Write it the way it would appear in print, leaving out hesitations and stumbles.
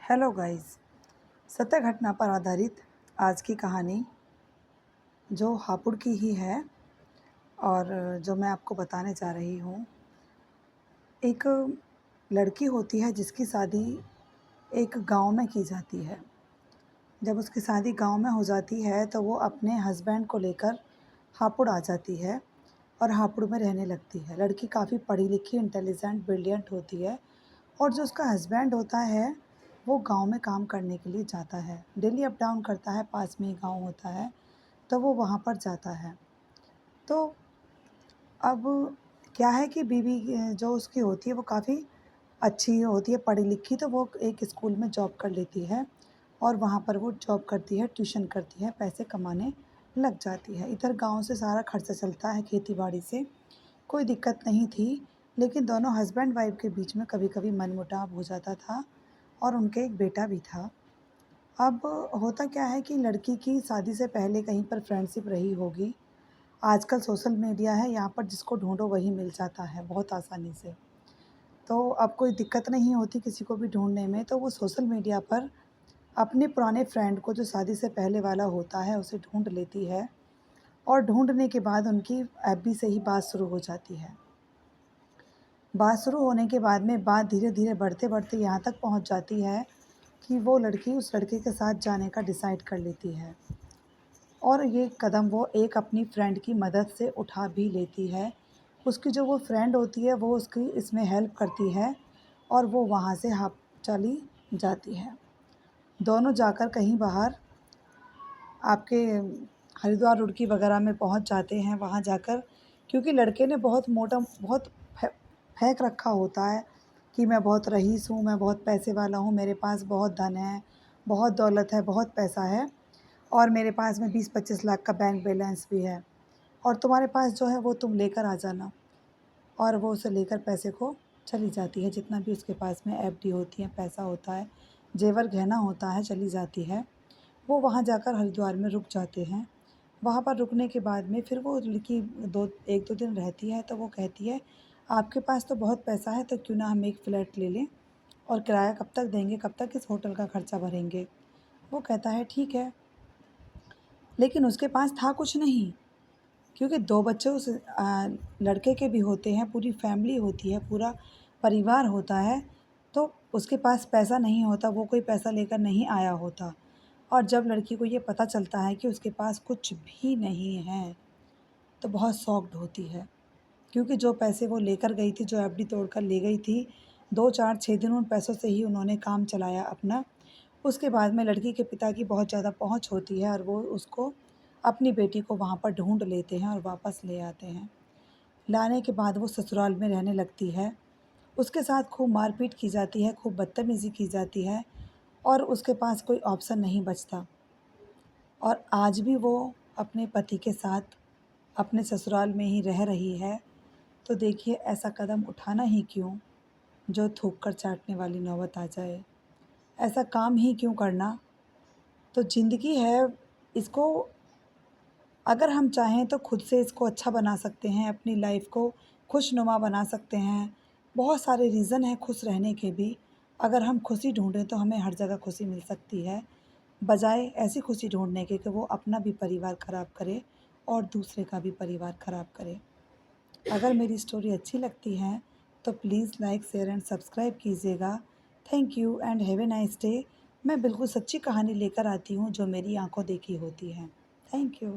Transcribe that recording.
Hello guys. सत्य घटना पर आधारित आज की कहानी जो हापुड़ की ही है और जो मैं आपको बताने जा रही हूँ। एक लड़की होती है जिसकी शादी एक गांव में की जाती है। जब उसकी शादी गांव में हो जाती है तो वो अपने हस्बैंड को लेकर हापुड़ आ जाती है और हापुड़ में रहने लगती है। लड़की काफ़ी पढ़ी लिखी, इंटेलिजेंट, ब्रिलियंट होती है और जो उसका हस्बैंड होता है वो गांव में काम करने के लिए जाता है। डेली अप डाउन करता है, पास में ही गांव होता है तो वो वहाँ पर जाता है। तो अब क्या है कि बीवी जो उसकी होती है वो काफ़ी अच्छी होती है, पढ़ी लिखी, तो वो एक स्कूल में जॉब कर लेती है और वहाँ पर वो जॉब करती है, ट्यूशन करती है, पैसे कमाने लग जाती है। इधर गांव से सारा खर्चा चलता है, खेती बाड़ी से कोई दिक्कत नहीं थी। लेकिन दोनों हस्बैंड वाइफ के बीच में कभी-कभी मनमुटाव हो जाता था और उनके एक बेटा भी था। अब होता क्या है कि लड़की की शादी से पहले कहीं पर फ्रेंडशिप रही होगी। आजकल सोशल मीडिया है, यहाँ पर जिसको ढूँढो वही मिल जाता है बहुत आसानी से। तो अब कोई दिक्कत नहीं होती किसी को भी ढूँढने में, तो वो सोशल मीडिया पर अपने पुराने फ्रेंड को जो शादी से पहले वाला होता है उसे ढूँढ लेती है और ढूँढने के बाद उनकी एफबी से ही बात शुरू हो जाती है। बात शुरू होने के बाद में बात धीरे-धीरे बढ़ते-बढ़ते यहाँ तक पहुँच जाती है कि वो लड़की उस लड़के के साथ जाने का डिसाइड कर लेती है और ये कदम वो एक अपनी फ्रेंड की मदद से उठा भी लेती है। उसकी जो वो फ्रेंड होती है वो उसकी इसमें हेल्प करती है और वो वहाँ से चली जाती है। दोनों जाकर कहीं बाहर आपके हरिद्वार रुड़की वगैरह में पहुँच जाते हैं। वहाँ जाकर क्योंकि लड़के ने बहुत फेंक रखा होता है कि मैं बहुत रईस हूँ, मैं बहुत पैसे वाला हूँ, मेरे पास बहुत धन है, बहुत दौलत है, बहुत पैसा है और मेरे पास में 20-25 लाख का बैंक बैलेंस भी है और तुम्हारे पास जो है वो तुम लेकर आ जाना। और वो उसे लेकर पैसे को चली जाती है, जितना भी उसके पास में एफडी होती है, पैसा होता है, जेवर गहना होता है, चली जाती है। वो वहाँ जाकर हरिद्वार में रुक जाते हैं। वहाँ पर रुकने के बाद में फिर वो लड़की 1-2 दिन रहती है तो वो कहती है, आपके पास तो बहुत पैसा है तो क्यों ना हम एक फ्लैट ले लें और किराया कब तक देंगे, कब तक इस होटल का खर्चा भरेंगे। वो कहता है ठीक है, लेकिन उसके पास था कुछ नहीं क्योंकि 2 बच्चे उस लड़के के भी होते हैं, पूरी फैमिली होती है, पूरा परिवार होता है, तो उसके पास पैसा नहीं होता, वो कोई पैसा लेकर नहीं आया होता। और जब लड़की को ये पता चलता है कि उसके पास कुछ भी नहीं है, तो बहुत शॉक्ड होती है क्योंकि जो पैसे वो लेकर गई थी, जो एफडी तोड़कर ले गई थी, 2, 4, 6 दिन उन पैसों से ही उन्होंने काम चलाया अपना। उसके बाद में लड़की के पिता की बहुत ज़्यादा पहुँच होती है और वो उसको अपनी बेटी को वहाँ पर ढूँढ लेते हैं और वापस ले आते हैं। लाने के बाद वो ससुराल में रहने लगती है। उसके साथ खूब मारपीट की जाती है, खूब बदतमीज़ी की जाती है और उसके पास कोई ऑप्शन नहीं बचता और आज भी वो अपने पति के साथ अपने ससुराल में ही रह रही है। तो देखिए ऐसा कदम उठाना ही क्यों, जो थूक कर चाटने वाली नौबत आ जाए। ऐसा काम ही क्यों करना। तो ज़िंदगी है, इसको अगर हम चाहें तो खुद से इसको अच्छा बना सकते हैं, अपनी लाइफ़ को खुशनुमा बना सकते हैं। बहुत सारे रीज़न हैं खुश रहने के भी। अगर हम खुशी ढूँढें तो हमें हर जगह खुशी मिल सकती है, बजाय ऐसी खुशी ढूँढने के कि वो अपना भी परिवार ख़राब करे और दूसरे का भी परिवार ख़राब करे। अगर मेरी स्टोरी अच्छी लगती है तो please like, share and subscribe कीजिएगा। Thank you and have a nice day. मैं बिल्कुल सच्ची कहानी लेकर आती हूँ जो मेरी आँखों देखी होती है। Thank you.